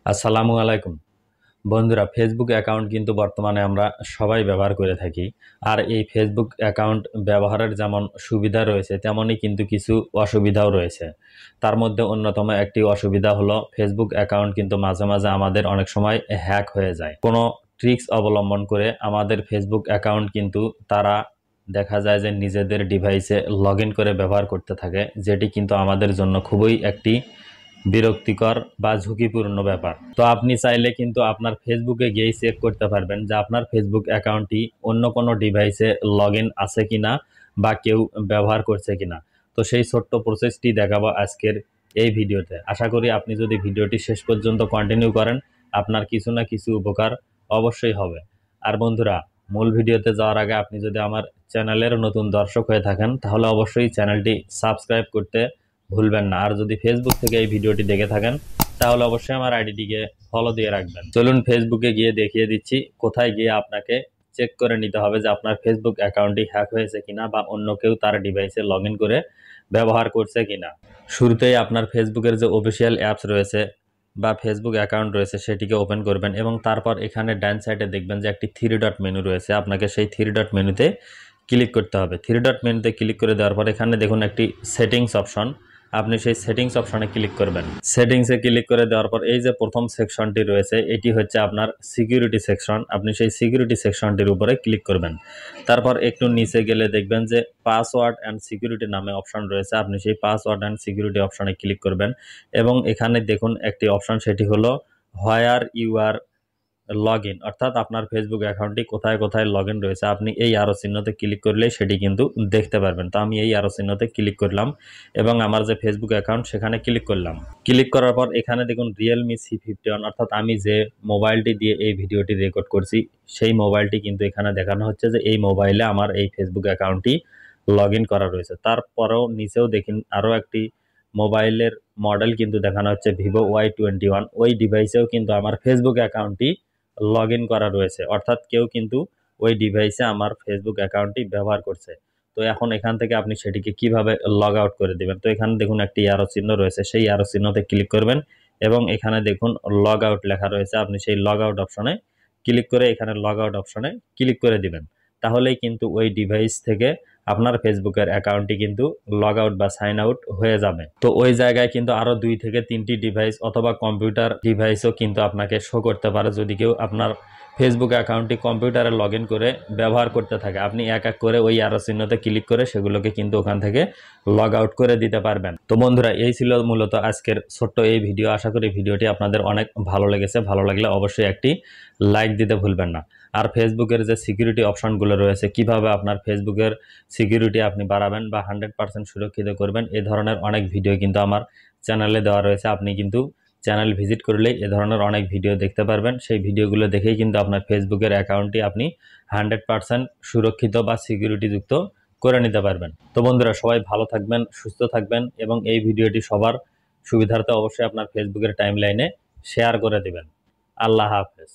আসসালামু আলাইকুম বন্ধুরা, ফেসবুক অ্যাকাউন্ট কিন্তু বর্তমানে আমরা সবাই ব্যবহার করে থাকি। আর এই ফেসবুক অ্যাকাউন্ট ব্যবহারের যেমন সুবিধা রয়েছে তেমনই কিন্তু কিছু অসুবিধাও রয়েছে। তার মধ্যে অন্যতম একটি অসুবিধা হলো ফেসবুক অ্যাকাউন্ট কিন্তু মাঝে মাঝে আমাদের অনেক সময় হ্যাক হয়ে যায়। কোনো ট্রিক্স অবলম্বন করে আমাদের ফেসবুক অ্যাকাউন্ট কিন্তু তারা দেখা যায় যে নিজেদের ডিভাইসে লগ ইন করে ব্যবহার করতে থাকে, যেটি কিন্তু আমাদের জন্য খুবই একটি বিরক্তিকর বা ঝুঁকিপূর্ণ ব্যাপার। তো আপনি চাইলে কিন্তু আপনার ফেসবুকে গিয়েই চেক করতে পারবেন যে আপনার ফেসবুক অ্যাকাউন্টটি অন্য কোনো ডিভাইসে লগ ইন আছে কিনা বা কেউ ব্যবহার করছে কিনা। তো সেই ছোট্ট প্রসেসটি দেখাবো আজকের এই ভিডিওতে। আশা করি আপনি যদি ভিডিওটি শেষ পর্যন্ত কন্টিনিউ করেন আপনার কিছু না কিছু উপকার অবশ্যই হবে। আর বন্ধুরা, মূল ভিডিওতে যাওয়ার আগে আপনি যদি আমার চ্যানেলের নতুন দর্শক হয়ে থাকেন তাহলে অবশ্যই চ্যানেলটি সাবস্ক্রাইব করতে ভুলবেন না। আর যদি ফেসবুক থেকে এই ভিডিওটি দেখে থাকেন তাহলে অবশ্যই আমার আইডিটিকে ফলো দিয়ে রাখবেন। চলুন ফেসবুকে গিয়ে দেখিয়ে দিচ্ছি কোথায় গিয়ে আপনাকে চেক করে নিতে হবে যে আপনার ফেসবুক অ্যাকাউন্টটি হ্যাক হয়েছে কিনা বা অন্য কেউ তার ডিভাইসে লগ ইন করে ব্যবহার করছে কিনা। শুরুতেই আপনার ফেসবুকের যে অফিসিয়াল অ্যাপস রয়েছে বা ফেসবুক অ্যাকাউন্ট রয়েছে সেটিকে ওপেন করবেন এবং তারপর এখানে ডান সাইডে দেখবেন যে একটি থ্রি ডট মেনু রয়েছে। আপনাকে সেই থ্রি ডট মেনুতে ক্লিক করতে হবে। থ্রি ডট মেনুতে ক্লিক করে দেওয়ার পর এখানে দেখুন একটি সেটিংস অপশন, আপনি সেই সেটিংস অপশনে ক্লিক করবেন। সেটিংসে ক্লিক করে দেওয়ার পর এই যে প্রথম সেকশনটি রয়েছে এটি হচ্ছে আপনার সিকিউরিটি সেকশন। আপনি সেই সিকিউরিটি সেকশনটির উপরে ক্লিক করবেন। তারপর একটু নিচে গেলে দেখবেন যে পাসওয়ার্ড অ্যান্ড সিকিউরিটি নামে অপশন রয়েছে। আপনি সেই পাসওয়ার্ড অ্যান্ড সিকিউরিটি অপশনে ক্লিক করবেন এবং এখানে দেখুন একটি অপশন, সেটি হলো where you are log in, অর্থাৎ আপনার ফেসবুক অ্যাকাউন্টটি কোথায় কোথায় লগ ইন রয়েছে আপনি এই আরো চিহ্নতে ক্লিক করলেই সেটি কিন্তু দেখতে পারবেন। তো আমি এই আরো চিহ্নতে ক্লিক করলাম এবং আমার যে ফেসবুক অ্যাকাউন্ট সেখানে ক্লিক করলাম। ক্লিক করার পর এখানে দেখুন রিয়েলমি C51, অর্থাৎ আমি যে মোবাইলটি দিয়ে এই ভিডিওটি রেকর্ড করছি সেই মোবাইলটি কিন্তু এখানে দেখানো হচ্ছে যে এই মোবাইলে আমার এই ফেসবুক অ্যাকাউন্টটি লগ ইন করা রয়েছে। তারপরেও নিচেও দেখুন আরও একটি মোবাইলের মডেল কিন্তু দেখানো হচ্ছে Vivo Y21। ওই ডিভাইসেও কিন্তু আমার ফেসবুক অ্যাকাউন্টটি লগ ইন করা রয়েছে, অর্থাৎ কেউ কিন্তু ওই ডিভাইসে আমার ফেসবুক অ্যাকাউন্টটি ব্যবহার করছে। তো এখন এখান থেকে আপনি সেটিকে কিভাবে লগ আউট করে দিবেন, তো এখানে দেখুন একটি অ্যারো চিহ্ন রয়েছে, সেই অ্যারো চিহ্নতে ক্লিক করবেন এবং এখানে দেখুন লগ আউট লেখা রয়েছে। আপনি সেই লগ আউট অপশনে ক্লিক করে এখানে লগ আউট অপশনে ক্লিক করে দিবেন। তাহলেই কিন্তু ওই ডিভাইস থেকে আপনার ফেসবুকের অ্যাকাউন্টটি কিন্তু লগ আউট বা সাইন আউট হয়ে যাবে। তো ওই জায়গায় কিন্তু আরো 2 থেকে 3টি ডিভাইস অথবা কম্পিউটার ডিভাইসও কিন্তু আপনাকে শো করতে পারে। যদি কেউ আপনার ফেসবুক অ্যাকাউন্টটি কম্পিউটারে লগ ইন করে ব্যবহার করতে থাকে আপনি এক এক করে ওই আরো চিহ্নতে ক্লিক করে সেগুলোকে কিন্তু ওখান থেকে লগ আউট করে দিতে পারবেন। তো বন্ধুরা, এই ছিল মূলত আজকের ছোট্ট এই ভিডিও। আশা করি ভিডিওটি আপনাদের অনেক ভালো লেগেছে। ভালো লাগলে অবশ্যই একটি লাইক দিতে ভুলবেন না। আর ফেসবুকের যে সিকিউরিটি অপশনগুলো রয়েছে, কিভাবে আপনার ফেসবুকের সিকিউরিটি আপনি বাড়াবেন বা 100% সুরক্ষিত করবেন, এই ধরনের অনেক ভিডিও কিন্তু আমার চ্যানেলে দেওয়া রয়েছে। আপনি কিন্তু চ্যানেল ভিজিট করলেই এ ধরনের অনেক ভিডিও দেখতে পারবেন। সেই ভিডিওগুলো দেখেই কিন্তু আপনার ফেসবুকের অ্যাকাউন্টটি আপনি 100% সুরক্ষিত বা সিকিউরিটিযুক্ত করে নিতে পারবেন। তো বন্ধুরা, সবাই ভালো থাকবেন, সুস্থ থাকবেন এবং এই ভিডিওটি সবার সুবিধার্থে অবশ্যই আপনার ফেসবুকের টাইমলাইনে শেয়ার করে দিবেন। আল্লাহ হাফেজ।